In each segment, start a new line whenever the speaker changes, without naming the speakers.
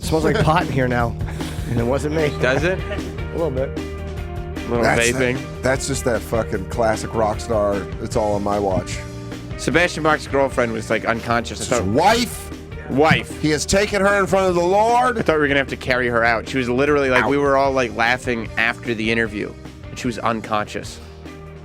smells like pot in here now. And it wasn't me.
Does it?
A little bit.
Little vaping.
That's just that fucking classic rock star. It's all on my watch.
Sebastian Bach's girlfriend was like unconscious.
His wife.
He
has taken her in front of the Lord.
I thought we were gonna have to carry her out. She was literally like,
Out.
we were all like laughing after the interview, and she was unconscious.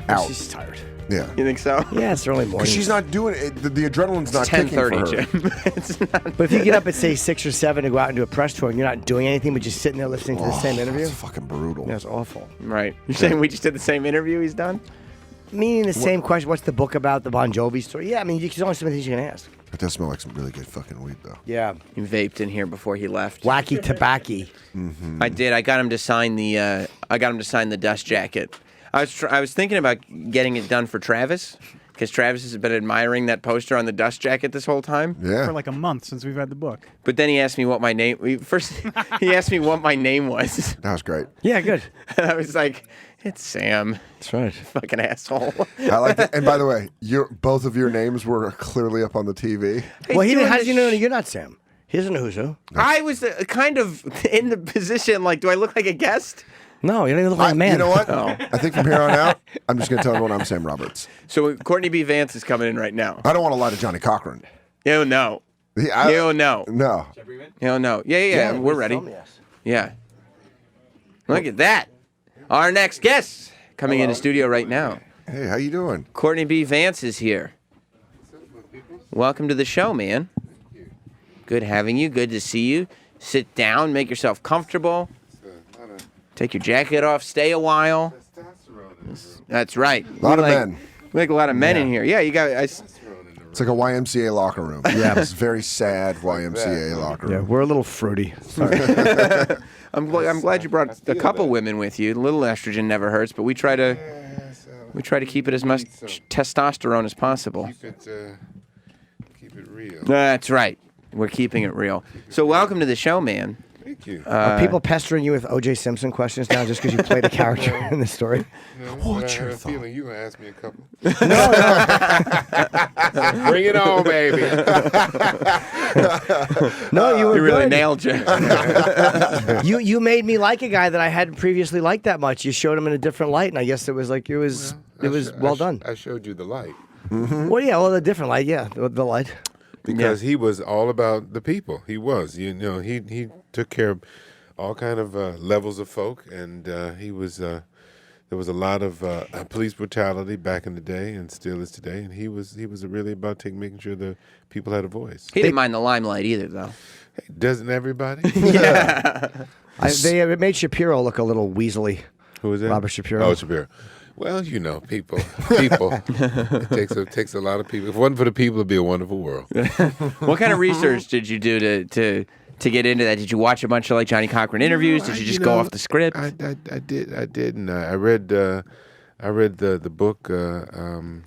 Out.
She's tired.
Yeah.
You think so?
Yeah, it's early morning.
Because she's not doing it. The adrenaline's not
It's
kicking for her.
10:30, Jim. It's not.
But if you get up at, say, 6 or 7 to go out and do a press tour and you're not doing anything but just sitting there listening to the same interview?
That's fucking brutal.
That's awful.
Right. You're saying we just did the same interview he's done?
Meaning the same question, what's the book about, the Bon Jovi story? Yeah, I mean, there's only so many things you can ask.
It does smell like some really good fucking weed, though.
Yeah.
He vaped in here before he left.
Wacky tobacco.
I did. I got him to sign the dust jacket. I was thinking about getting it done for Travis, because Travis has been admiring that poster on the dust jacket this whole time.
Yeah.
For like a month since we've read the book.
But then he asked me what my name. He asked me what my name was,
That was great.
Yeah, good.
and I was like, "It's Sam."
That's right.
Fucking asshole.
I like that. And by the way, both of your names were clearly up on the TV.
Well, how does he know you're not Sam? He doesn't know who's who.
I was kind of in the position like, do I look like a guest?
No, you don't even look like a man.
You know what? I think from here on out, I'm just going to tell everyone I'm Sam Roberts.
So Courtney B. Vance is coming in right now.
I don't want to lie to Johnny Cochran.
You know.
No.
No. Yeah. We're ready. Yeah. Look at that. Our next guest coming into studio right now.
Hey, how you doing?
Courtney B. Vance is here. Welcome to the show, man. Good having you. Good to see you. Sit down. Make yourself comfortable. Take your jacket off. Stay a while. That's right.
A lot of men.
We like a lot of men in here. Yeah, you got.
It's like a YMCA locker room. Yeah. It's a very sad YMCA locker room.
Yeah, we're a little fruity.
I'm glad you brought a couple women with you. A little estrogen never hurts, but we try to keep it as much testosterone as possible.
Keep it real.
That's right. We're keeping it real. So welcome to the show, man.
Thank you.
Are people pestering you with O.J. Simpson questions now just because you played a character in the story?
What's
I
your
have a
thought?
feeling you gonna ask me a couple.
No.
Bring it on, baby.
No, you were
You really
good.
nailed you.
You made me like a guy that I hadn't previously liked that much. You showed him in a different light, and I guess it was well done.
I showed you the light
Well, yeah, well, the different light, yeah, the light.
because he was all about the people. He was, he took care of all kind of levels of folk, and he was. There was a lot of police brutality back in the day, and still is today. And he was really about making sure the people had a voice.
He didn't mind the limelight either, though.
Hey, doesn't everybody?
It made Shapiro look a little weaselly.
Who was that?
Robert Shapiro.
Oh, Shapiro. Well, people. It takes a lot of people. If it wasn't for the people, it'd be a wonderful world.
What kind of research did you do to get into that? Did you watch a bunch of like Johnny Cochran interviews? Did you just go off the script?
I did, and I read the book that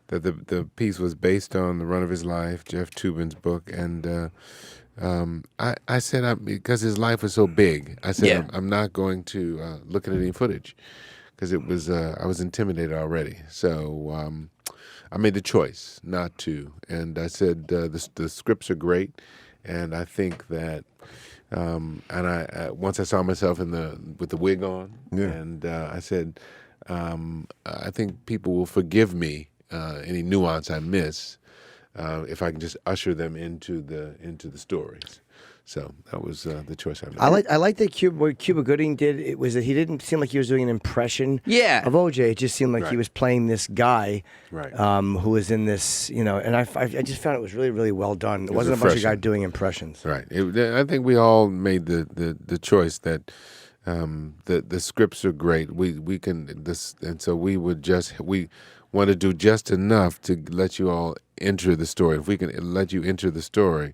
the piece was based on, The Run of His Life, Jeff Toobin's book, and I said because his life was so big, I said I'm not going to look at any footage because it was I was intimidated already. So I made the choice not to, and I said the scripts are great. And I think that, I once I saw myself with the wig on, and I said, I think people will forgive me any nuance I miss if I can just usher them into the stories. So that was the choice I made.
I like that what Cuba Gooding did. It was that he didn't seem like he was doing an impression of O.J. It just seemed like he was playing this guy who was in this, and I just found it was really, really well done. It wasn't a bunch of guys doing impressions.
Right. I think we all made the choice that the scripts are great. We can this, and so we want to do just enough to let you all enter the story. If we can let you enter the story,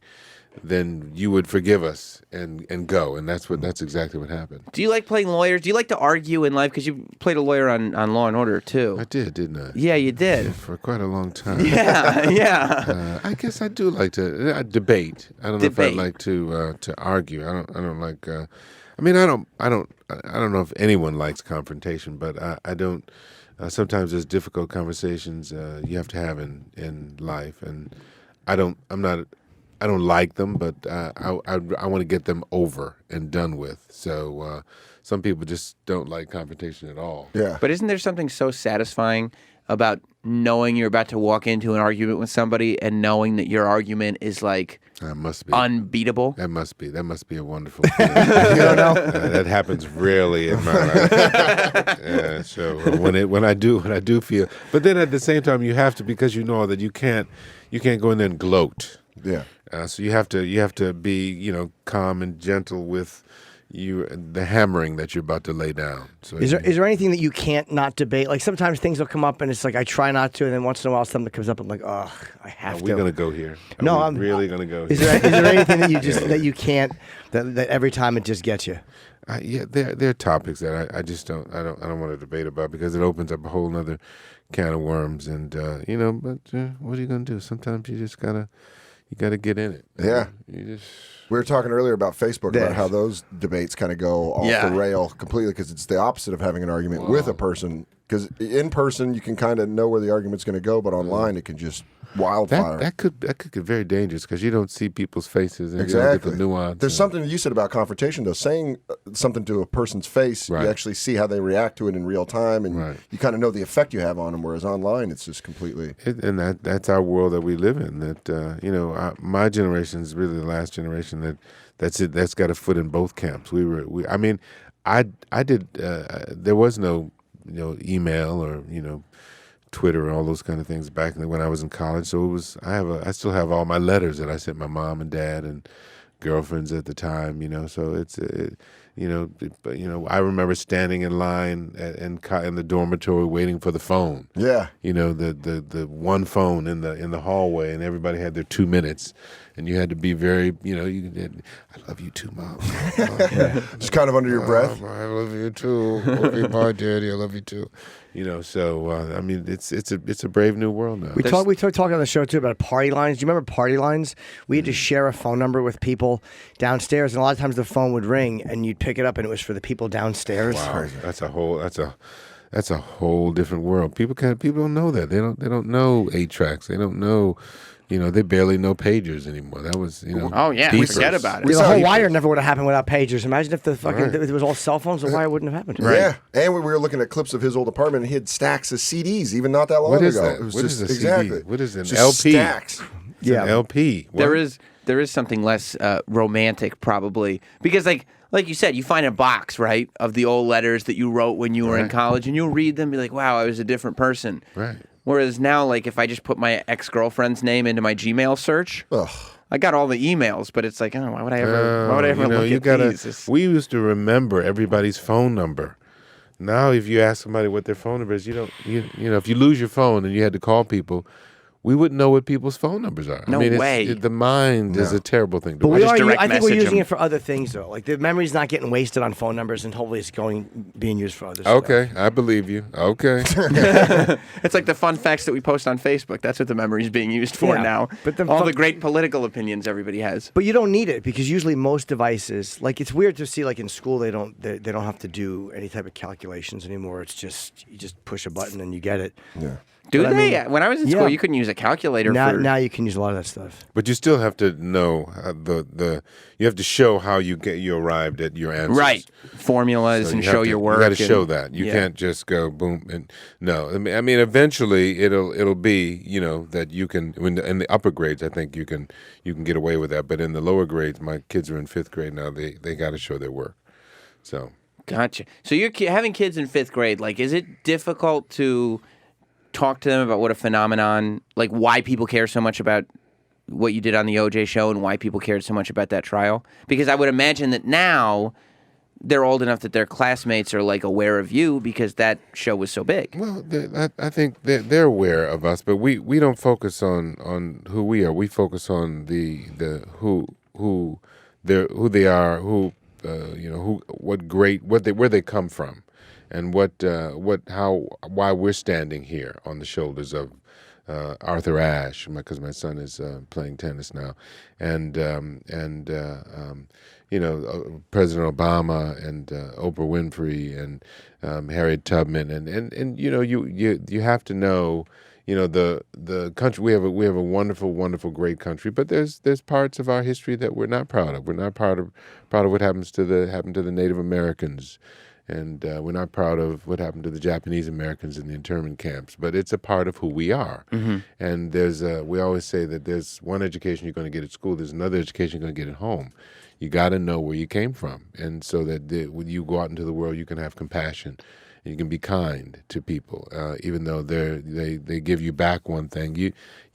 then you would forgive us and go, and that's exactly what happened.
Do you like playing lawyers? Do you like to argue in life? Because you played a lawyer on Law and Order too.
I did, didn't I?
Yeah, you did.
For quite a long time.
Yeah.
I guess I do like to debate. I don't know if I like to argue. I don't like. I don't know if anyone likes confrontation, but I don't. Sometimes there's difficult conversations you have to have in life, and I'm not like them, but I want to get them over and done with. So some people just don't like confrontation at all.
Yeah.
But isn't there something so satisfying about knowing you're about to walk into an argument with somebody and knowing that your argument is like
must be
unbeatable?
That must be a wonderful feeling. You don't know? That happens rarely in my life. Yeah, so when I do feel, but then at the same time you have to, because you know that you can't go in there and gloat.
Yeah.
So you have to be calm and gentle with the hammering that you're about to lay down. So
is there anything that you can't not debate? Like sometimes things will come up and it's like I try not to, and then once in a while something comes up, I'm like, oh, I have to.
Are we gonna go here?
I'm
really gonna go.
Is there anything that you just that you can't that every time it just gets you?
Yeah, there are topics that I just don't want to debate about, because it opens up a whole other can of worms, and but what are you gonna do? Sometimes you just gotta get in it.
Yeah. We were talking earlier about Facebook, about how those debates kind of go off the rail completely, because it's the opposite of having an argument with a person. Because in person, you can kind of know where the argument's going to go, but online, it can just wildfire.
That could get very dangerous, because you don't see people's faces and
exactly.
you don't get the nuance.
There's something that you said about confrontation, though. Saying something to a person's face, you actually see how they react to it in real time, and you kind of know the effect you have on them, whereas online, it's just completely...
And that's our world that we live in. That my generation is really the last generation that's got a foot in both camps. I did. There was no email or Twitter and all those kind of things back when I was in college. So it was. I still have all my letters that I sent my mom and dad and girlfriends at the time. So it's. I remember standing in line in the dormitory waiting for the phone.
Yeah.
The one phone in the hallway, and everybody had their 2 minutes, and you had to be very, I love you too, Mom.
Just kind of under your breath.
I love you too. Okay, bye, Daddy. I love you too. So it's a brave new world now.
We talk on the show too about party lines. Do you remember party lines? We had to share a phone number with people downstairs, and a lot of times the phone would ring, and you'd pick it up, and it was for the people downstairs.
Wow, that's a whole different world. People don't know that. They don't know 8-tracks. They don't know. They barely know pagers anymore. That was,
Oh yeah,
beepers.
forget about it.
The whole wire never would have happened without pagers. Imagine if if it was all cell phones, the wire wouldn't have happened.
Right. Yeah, and we were looking at clips of his old apartment, and he had stacks of CDs, even not that long ago.
What is that?
It was
What
just
is a
exactly.
CD? What is an
just
LP?
Stacks.
It's an LP. What?
There is something less romantic, probably, because like you said, you find a box, right, of the old letters that you wrote when you were in college, and you'll read them and be like, wow, I was a different person.
Right.
Whereas now, like, if I just put my ex-girlfriend's name into my Gmail search, I got all the emails, but it's like, oh, why would I ever look at these?
We used to remember everybody's phone number. Now, if you ask somebody what their phone number is, if you lose your phone and you had to call people, we wouldn't know what people's phone numbers are.
No way.
The mind is a terrible thing.
But I think we're using it for other things, though. Like the memory's not getting wasted on phone numbers, and hopefully it's being used for other stuff.
Okay, I believe you. Okay.
It's like the fun facts that we post on Facebook. That's what the memory's being used for now. But all the great political opinions everybody has.
But you don't need it, because usually most devices, like it's weird to see, like in school they don't have to do any type of calculations anymore. It's just you just push a button and you get it.
Yeah.
Do they? When I was in school, you couldn't use a calculator.
Now you can use a lot of that stuff.
But you still have to know you have to show how you arrived at your answers.
Right. Formulas, and show your work.
You got to show that. You can't just go boom and no. I mean, eventually it'll be that you can. In the upper grades, I think you can get away with that. But in the lower grades, my kids are in 5th grade now. They got to show their work. So.
Gotcha. So you're having kids in 5th grade. Like, is it difficult to talk to them about what a phenomenon, like why people care so much about what you did on the OJ show and why people cared so much about that trial? Because I would imagine that now they're old enough that their classmates are like aware of you because that show was so big.
Well, I think they're aware of us, but we don't focus on who we are. We focus on the who they are, where they come from. And why we're standing here on the shoulders of Arthur Ashe, because my son is playing tennis now, and President Obama and Oprah Winfrey and Harriet Tubman, and you have to know, the country, we have a wonderful, wonderful, great country, but there's parts of our history that we're not proud of. We're not proud of what happened to the Native Americans, and we're not proud of what happened to the Japanese Americans in the internment camps. But it's a part of who we are. And we always say that there's one education you're going to get at school, there's another education you're going to get at home. You got to know where you came from, and so that when you go out into the world, you can have compassion. You can be kind to people, even though they give you back one thing. You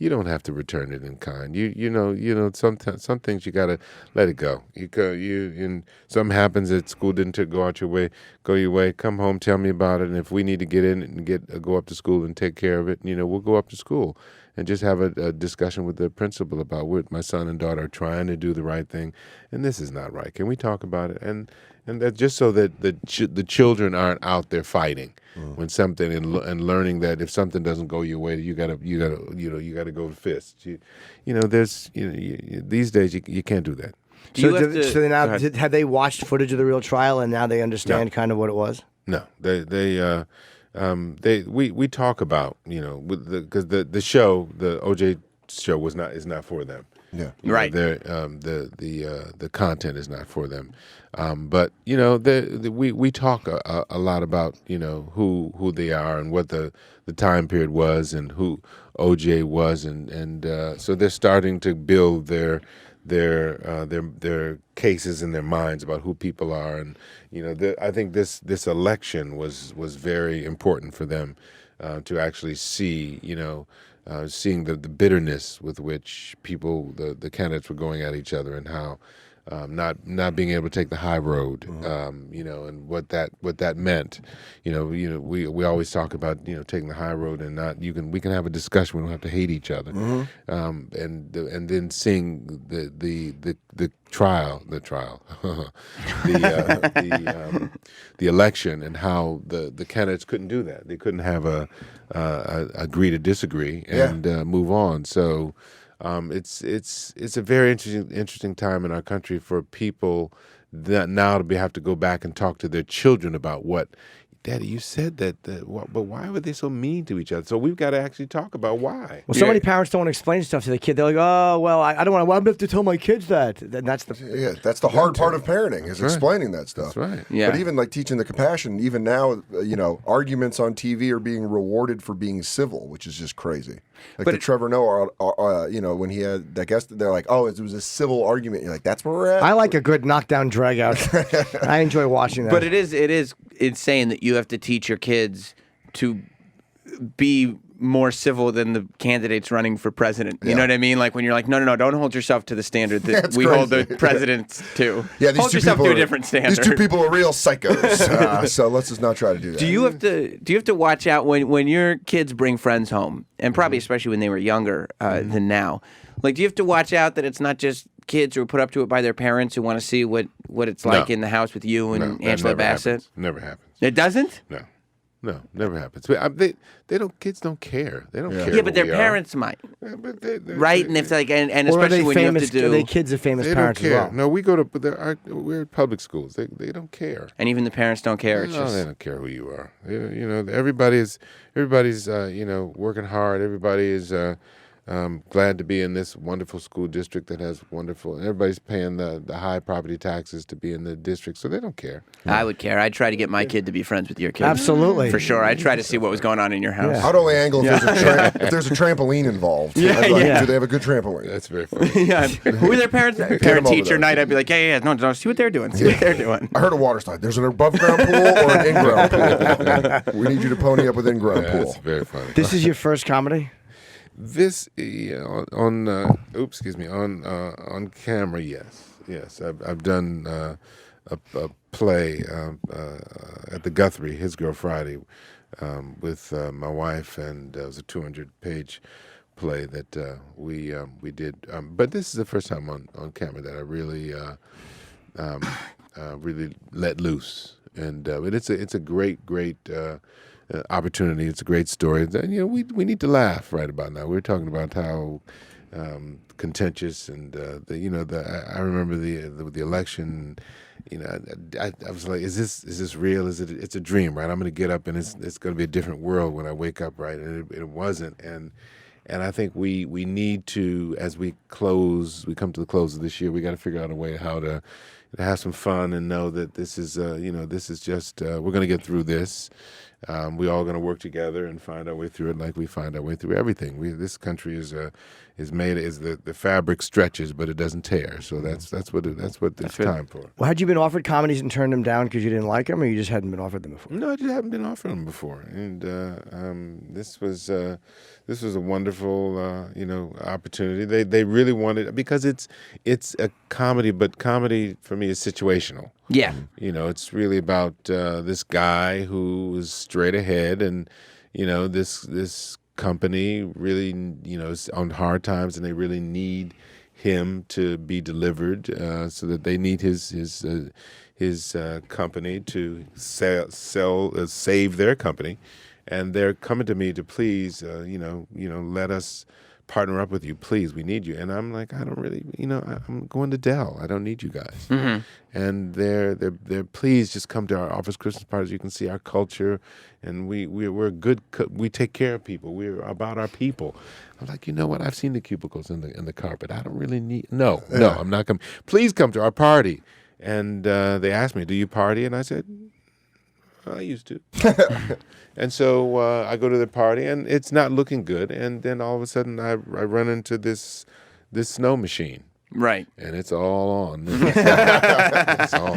don't have to return it in kind. You know some things you gotta let it go. And something happens at school didn't go your way. Come home, tell me about it, and if we need to get in and go up to school and take care of it, we'll go up to school and just have a discussion with the principal about what my son and daughter are trying to do the right thing, and this is not right. Can we talk about it? And that just so that the children aren't out there fighting when something and learning that if something doesn't go your way, you gotta go to fists. These days you can't do that.
So now have they watched footage of the real trial and now they understand kind of what it was?
No, we talk about because the show, the OJ show is not for them.
Yeah,
right.
The content is not for them, but we talk a lot about who they are and what the time period was and who OJ was, and so they're starting to build their cases in their minds about who people are, and I think this election was very important for them to actually see seeing the bitterness with which the candidates were going at each other, and how not being able to take the high road, and what that meant. We always talk about taking the high road and we can have a discussion. We don't have to hate each other, and then seeing the trial, the election, and how the candidates couldn't do that. They couldn't have a agree to disagree and move on. So. It's a very interesting time in our country for people that now have to go back and talk to their children about what, Daddy, you said that, but why were they so mean to each other? So we've got to actually talk about why.
Well, so many parents don't want to explain stuff to their kid. They're like, oh, well, I don't want to. Well, I'm going to have to tell my kids that. That's
the hard part of parenting is explaining that stuff.
That's right.
Yeah. But even like teaching the compassion, even now, arguments on TV are being rewarded for being civil, which is just crazy. Like the Trevor Noah, when he had that guest, they're like, oh, it was a civil argument. You're like, that's where we're at?
I like a good knockdown drag out. I enjoy watching that.
But it is insane that you have to teach your kids to be more civil than the candidates running for president. You know what I mean? Like when you're like, no, don't hold yourself to the standard that we hold the presidents to.
Yeah, these
hold yourself to a different standard.
These two people are real psychos. So let's just not try to do that.
Do you have to watch out when your kids bring friends home, and probably especially when they were younger than now? Like, do you have to watch out that it's not just kids who are put up to it by their parents who want to see what it's like in the house with you and Angela Bassett?
Never happens.
It doesn't?
No, never happens. Kids don't care. They don't care.
Yeah, but their parents might.
Yeah, but
right? And if and especially when you have to do.
Are they kids of famous parents
as well?
as well?
No, we go to. We're public schools. They don't care.
And even the parents don't care.
No, they don't care who you are. Everybody's working hard. Everybody is glad to be in this wonderful school district that has wonderful. Everybody's paying the high property taxes to be in the district, so they don't care.
I would care. I'd try to get my kid to be friends with your kid.
Absolutely,
for sure. I'd try to see what was going on in your house.
I'd only angle if there's a trampoline involved. Do they have a good trampoline?
That's very funny.
Who are their parents? Parent-teacher night. I'd be like, no, see what they're doing. See what they're doing.
I heard a water slide. There's an above-ground pool or an in-ground pool. We need you to pony up with in-ground pool.
That's very funny.
This is your first comedy?
This on camera, yes. I've done a play at the Guthrie, His Girl Friday, with my wife, and it was a 200-page play that we did. But this is the first time on camera that I really really let loose, and it's a great. Opportunity. It's a great story. We need to laugh right about now. We're talking about how contentious and I remember the election, I was like, is this real? It's a dream, right? I'm going to get up and it's going to be a different world when I wake up, right? And it wasn't. And I think we need to, as we come to the close of this year, we got to figure out a way how to have some fun and know that this is, this is just, we're going to get through this. We all going to work together and find our way through it, like we find our way through everything. This country is made, the fabric stretches, but it doesn't tear. So that's what it's time for.
Well, had you been offered comedies and turned them down because you didn't like them, or you just hadn't been offered them before?
No, I just haven't been offered them before, and this was a wonderful opportunity. They really wanted, because it's a comedy, but comedy for me is situational.
Yeah.
It's really about this guy who is straight ahead, and this company really is on hard times, and they really need him to be delivered, so that they need his company to save their company, and they're coming to me to please let us partner up with you, please, we need you. And I'm like, I don't really, I'm going to Dell, I don't need you guys.
Mm-hmm.
And they're please just come to our office Christmas parties. You can see our culture, and we're good. We take care of people. We're about our people. I'm like, you know what? I've seen the cubicles in the carpet. I don't really need. No, I'm not coming. Please come to our party. And they asked me, do you party? And I said, I used to. And so I go to the party, and it's not looking good. And then all of a sudden, I run into this snow machine.
Right.
And it's all on. it's all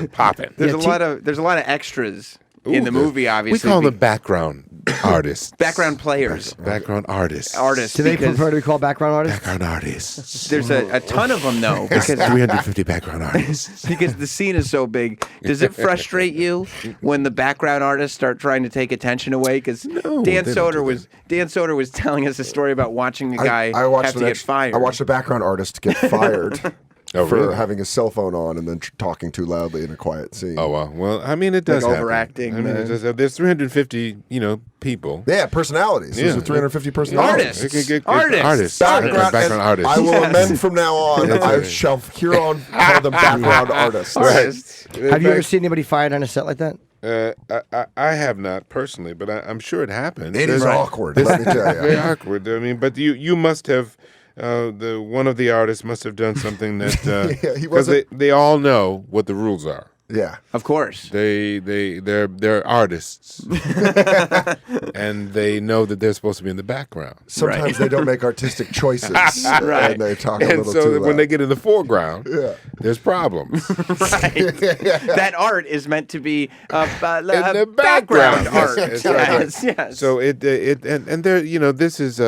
popping.
There's a lot of extras in the movie, obviously.
We call them background artists.
Background players.
Background artists.
Do they prefer to be called background artists?
Background artists.
There's a ton of them, though.
Because 350 background artists.
Because the scene is so big. Does it frustrate you when the background artists start trying to take attention away? Because Dan Soder was telling us a story about watching a guy have to get fired.
I watched a background artist get fired.
Oh,
for
really?
having his cell phone on and then talking too loudly in a quiet scene.
Oh, well, I mean, it does happen.
Overacting.
I mean, there's 350, people.
Yeah, personalities.
Yeah.
There's 350 personalities.
Artists.
Background artists.
I will amend from now on. I shall hereon call them background artists.
Have you ever seen anybody fired on a set like that?
I have not personally, but I'm sure it happens.
It is awkward, let me tell you.
Very awkward. I mean, but you must have... one of the artists must have done something that because they all know what the rules are.
Yeah,
of course.
They're artists, and they know that they're supposed to be in the background.
Sometimes they don't make artistic choices, right? And they talk a little too loud.
And so when they get in the foreground, there's problems.
Right. That art is meant to be in the background art. Yes.
So and there, this was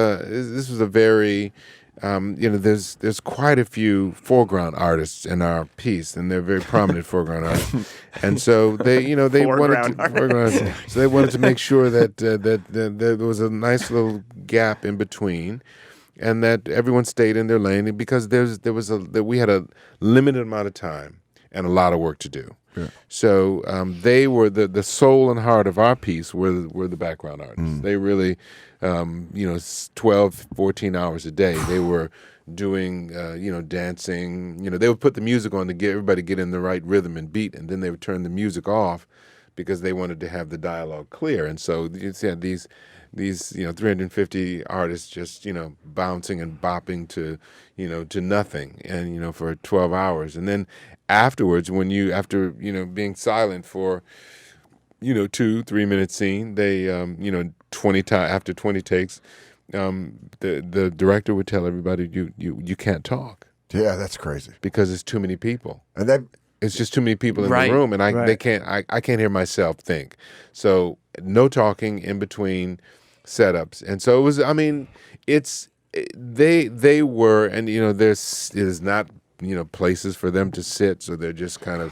a very. There's quite a few foreground artists in our piece, and they're very prominent foreground artists. And so they wanted to make sure that there was a nice little gap in between, and that everyone stayed in their lane, because we had a limited amount of time and a lot of work to do. Yeah. So they were the soul and heart of our piece were the background artists. They really, 12, 14 hours a day. They were doing, dancing. They would put the music on to get everybody get in the right rhythm and beat, and then they would turn the music off because they wanted to have the dialogue clear. And so you had these 350 artists just bouncing and bopping to nothing, and for 12 hours, and then afterwards, after being silent for 2-3 minute scene, they 20 after 20 takes, the director would tell everybody you can't talk.
Yeah, that's crazy, because
it's too many people,
and
it's just too many people in the room, and I can't hear myself think. So no talking in between setups, and so it was. I mean, they were, and it is not places for them to sit, so they're just kind of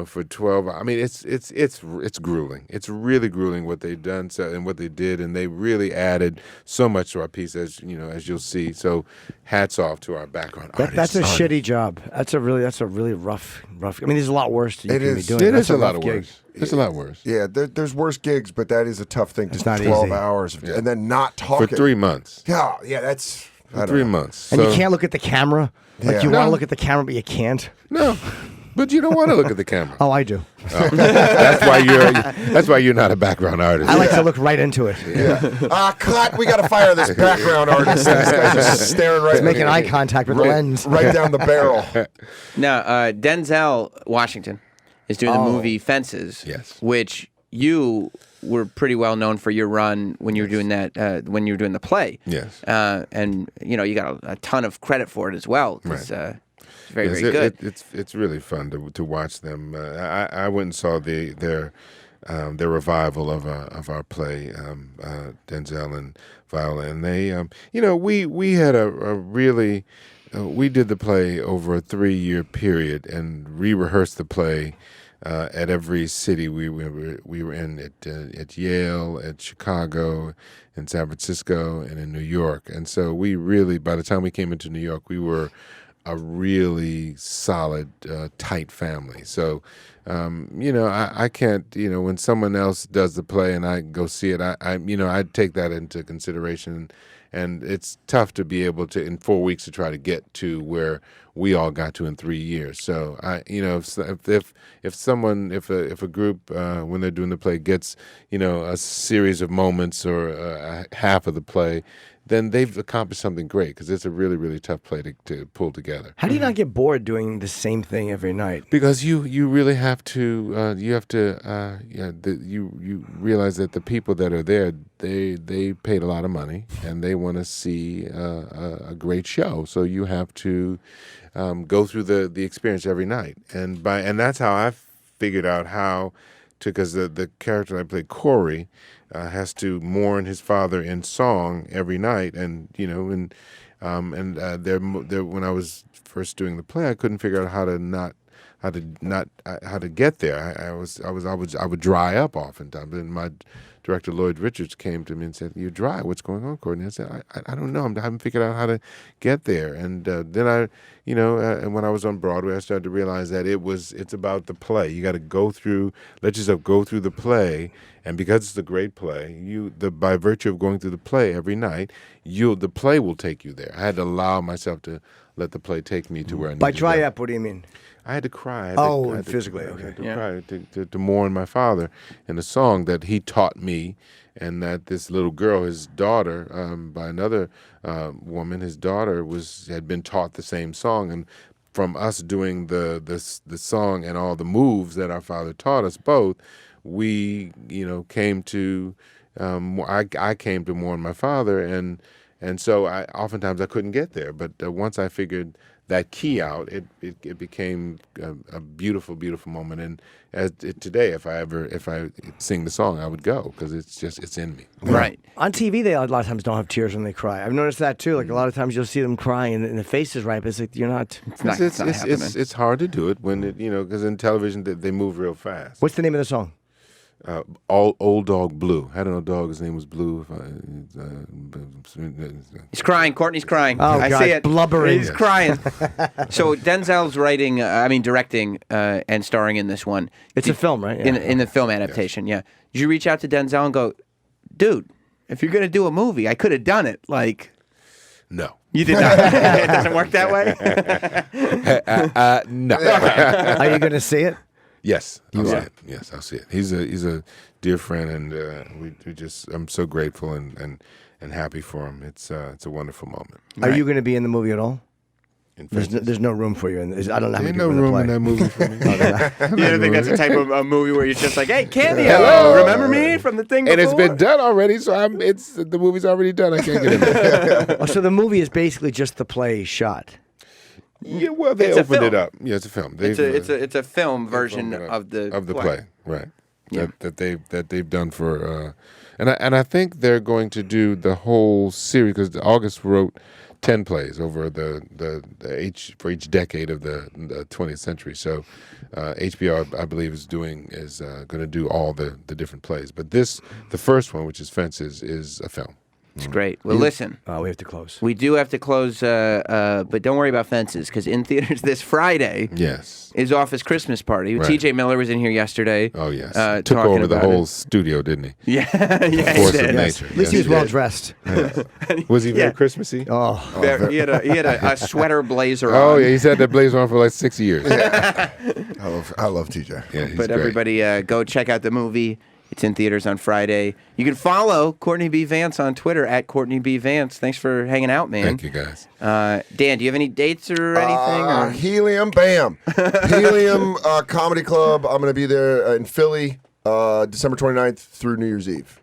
for 12 hours. I mean, it's grueling. It's really grueling what they've done and what they did, and they really added so much to our piece, as you'll see. So hats off to our background artists.
That's a shitty job. That's a really rough. I mean, there's a lot worse you can be doing.
It is a lot worse. It's a lot worse.
Yeah, there's worse gigs, but that is a tough thing. Just 12 hours and then not talking
for 3 months.
Yeah, that's
for 3 months.
And you can't look at the camera. Like you want to look at the camera, but you can't.
No. But you don't want to look at the camera.
Oh, I do.
That's why you're not a background artist.
I like to look right into it.
Yeah. Cut. We got to fire this background artist. This guy's just staring right.
He's making eye contact with the lens.
Right down the barrel.
Now, Denzel Washington is doing the movie Fences.
Yes.
Which you were pretty well known for your run when you were doing that, when you were doing the play.
Yes.
And, you got a ton of credit for it as well. Right. It's very good.
It's really fun to watch them. I went and saw their revival of our play, Denzel and Viola, and they we had a really we did the play over a 3-year period and re-rehearsed the play at every city we were in, at Yale, at Chicago, in San Francisco, and in New York. And so we really, by the time we came into New York, we were a really solid, tight family. So, I can't, when someone else does the play and I go see it, I take that into consideration. And it's tough to be able to, in 4 weeks, to try to get to where we all got to in 3 years. So, if a group, when they're doing the play, gets, a series of moments or half of the play, then they've accomplished something great, because it's a really, really tough play to pull together.
How do you not get bored doing the same thing every night?
Because you really have to you realize that the people that are there, they paid a lot of money and they want to see a great show. So you have to go through the experience every night, and that's how I figured out how to, because the character I played, Corey, has to mourn his father in song every night, and when I was first doing the play, I couldn't figure out how to get there. I would dry up oftentimes, and my director Lloyd Richards came to me and said, "You're dry. What's going on, Courtney?" I said, "I don't know. I haven't figured out how to get there." And then and when I was on Broadway, I started to realize that it's about the play. You got to let yourself go through the play, and because it's a great play, by virtue of going through the play every night, the play will take you there. I had to allow myself to let the play take me to where I needed
By
to
dry
go.
up, what do you mean?
I had to cry.
Physically, okay.
I had to cry to mourn my father in a song that he taught me, and that this little girl, his daughter, by another woman, his daughter had been taught the same song, and from us doing the song and all the moves that our father taught us both, we came to I came to mourn my father, and so oftentimes I couldn't get there, but once I figured that key out, it became a beautiful, beautiful moment. And today, if I sing the song, I would go, because it's in me.
Right.
On TV, they a lot of times don't have tears when they cry. I've noticed that too. Like a lot of times you'll see them crying and the face is right, but it's like you're not.
It's hard to do it when because in television they move real fast.
What's the name of the song?
Old Dog Blue. I had a dog. His name was Blue.
He's crying. Courtney's crying.
Oh,
I
God,
see it.
Blubbering.
He's crying. So Denzel's directing and starring in this one.
It's a film, right? Yeah.
In the film adaptation, yeah. Did you reach out to Denzel and go, "Dude, if you're gonna do a movie, I could have done it"? Like,
no.
You did not. It doesn't work that way.
No.
Are you going to see it?
Yes, I'll see it. Yes, I'll see it. He's a dear friend, and I'm so grateful and happy for him. It's a wonderful moment.
Are you going to be in the movie at all?
There's
no room for you. I don't know how many
no
people
room
play.
in that movie for me.
You don't think that's the type of movie where you're just like, "Hey, cameo, remember me from the thing before?"
And it's been done already, so the movie's already done. I can't get in there.
So the movie is basically just the play shot.
Yeah, well, they opened it up. Yeah, it's a film.
It's a film version of the
play, right?
Yeah.
That they've done for, and I think they're going to do the whole series, because August wrote 10 plays over for each decade of the 20th century. So HBO, I believe, is going to do all the different plays. But the first one, which is Fences, is a film.
It's great. Well, listen.
We have to close.
We do have to close, but don't worry about Fences, because in theaters this Friday is Office Christmas Party. Right. T.J. Miller was in here yesterday.
Oh, yes. Took over the whole studio, didn't he?
Yeah.
Force of nature.
At least he was well-dressed.
Was he very Christmassy?
He had a sweater blazer on.
Oh, yeah. He's had that blazer on for like 6 years.
I love TJ.
Yeah, he's
but
great.
Everybody go check out the movie. It's in theaters on Friday. You can follow Courtney B. Vance on Twitter at Courtney B. Vance. Thanks for hanging out, man.
Thank you, guys.
Dan, do you have any dates or anything?
Helium, bam. Helium Comedy Club. I'm going to be there in Philly December 29th through New Year's Eve.